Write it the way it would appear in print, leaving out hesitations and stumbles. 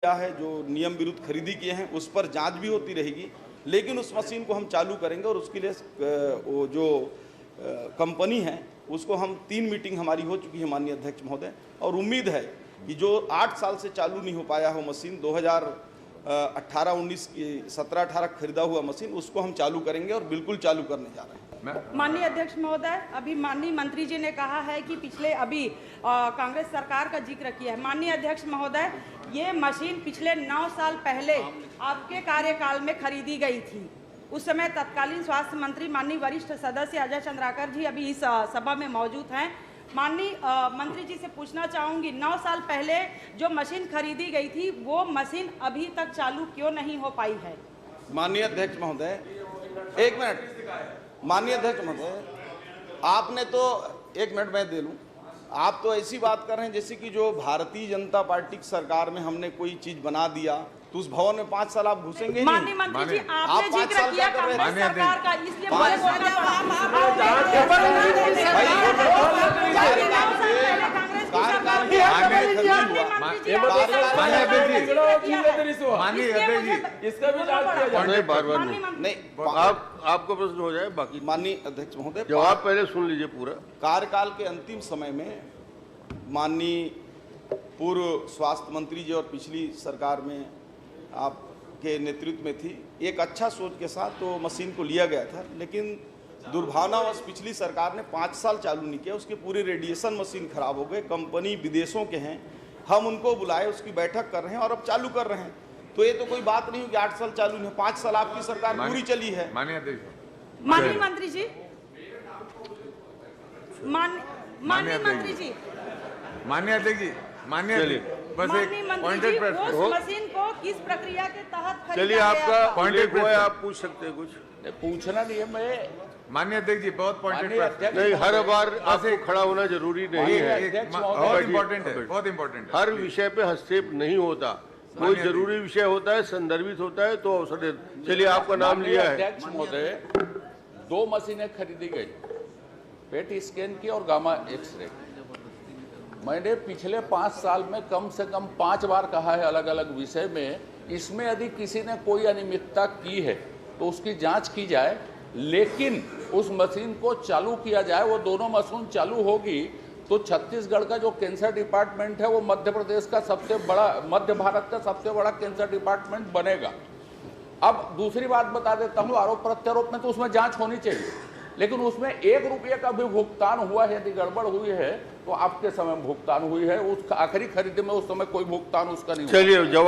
क्या है जो नियम विरुद्ध खरीदी किए हैं उस पर जांच भी होती रहेगी, लेकिन उस मशीन को हम चालू करेंगे और उसके लिए वो जो कंपनी है उसको हम 3 मीटिंग हमारी हो चुकी है माननीय अध्यक्ष महोदय, और उम्मीद है कि जो 8 साल से चालू नहीं हो पाया हो मशीन 2018-19 की 17-18 खरीदा हुआ मशीन उसको हम चालू करेंगे और बिल्कुल चालू करने जा रहे हैं। माननीय अध्यक्ष महोदय, अभी माननीय मंत्री जी ने कहा है कि पिछले अभी कांग्रेस सरकार का जिक्र किया है। माननीय अध्यक्ष महोदय, ये मशीन पिछले 9 साल पहले आपके कार्यकाल में खरीदी गई थी। उस समय तत्कालीन स्वास्थ्य मंत्री माननीय वरिष्ठ सदस्य अजय चंद्राकर जी अभी इस सभा में मौजूद हैं। माननीय मंत्री जी से पूछना चाहूंगी, 9 साल पहले जो मशीन खरीदी गई थी वो मशीन अभी तक चालू क्यों नहीं हो पाई है? माननीय अध्यक्ष महोदय, एक मिनट। माननीय अध्यक्ष महोदय, आपने तो 1 मिनट मैं दे लूं। आप तो ऐसी बात कर रहे हैं जैसे कि जो भारतीय जनता पार्टी की सरकार में हमने कोई चीज बना दिया तो उस भवन में 5 साल आप घुसेंगे? माननीय मंत्री जी, आपने जिक्र किया कांग्रेस सरकार का, इसलिए मुझे बोलना आपको प्रश्न हो जाए बाकी। माननीय अध्यक्ष महोदय, जवाब पहले सुन लीजिए पूरा। कार्यकाल के अंतिम समय में माननीय पूर्व स्वास्थ्य मंत्री जी और पिछली सरकार में आपके नेतृत्व में थी, एक अच्छा सोच के साथ तो मशीन को लिया गया था, लेकिन दुर्भावनावश पिछली सरकार ने 5 साल चालू नहीं किया। उसके पूरे रेडिएशन मशीन खराब हो गए। कंपनी विदेशों के हैं, हम उनको बुलाए, उसकी बैठक कर रहे हैं और अब चालू कर रहे हैं। तो ये तो कोई बात नहीं हो कि 8 साल चालू नहीं, 5 साल आपकी सरकार पूरी चली है। माननीय मंत्री जी, माननीय मंत्री जी, माननीय अध्यक्ष जी, माननीय बस एक पॉइंटेड प्रश्न। उस मशीन को किस प्रक्रिया के तहत खरीदा चलिए, गया आपका था? पॉइंटेड है, आप पूछ सकते हैं कुछ। पूछना नहीं है। मैं माननीय अध्यक्ष जी, बहुत पॉइंटेड प्रश्न। नहीं, हर बार आपको खड़ा होना जरूरी नहीं है। बहुत इम्पोर्टेंट है, बहुत इम्पोर्टेंट है। हर विषय पे हस्तक्षेप नहीं होता, कोई जरूरी विषय होता है, संदर्भित होता है तो अवसर दे। चलिए, आपका नाम लिया है। अध्यक्ष महोदय, 2 मशीनें खरीदी गई, पेट स्कैन की और गामा एक्सरे। मैंने पिछले 5 साल में कम से कम 5 बार कहा है अलग अलग विषय में, इसमें यदि किसी ने कोई अनियमितता की है तो उसकी जांच की जाए, लेकिन उस मशीन को चालू किया जाए। वो दोनों मशीन चालू होगी तो छत्तीसगढ़ का जो कैंसर डिपार्टमेंट है वो मध्य प्रदेश का सबसे बड़ा, मध्य भारत का सबसे बड़ा कैंसर डिपार्टमेंट बनेगा। अब दूसरी बात बता देता हूँ, आरोप प्रत्यारोप में तो उसमें जांच होनी चाहिए, लेकिन उसमें 1 रुपये का भी भुगतान हुआ है, यदि गड़बड़ हुई है तो आपके समय भुगतान हुई है, उस आखिरी खरीद में उस समय कोई भुगतान उसका नहीं हुआ। चलिए, जवाब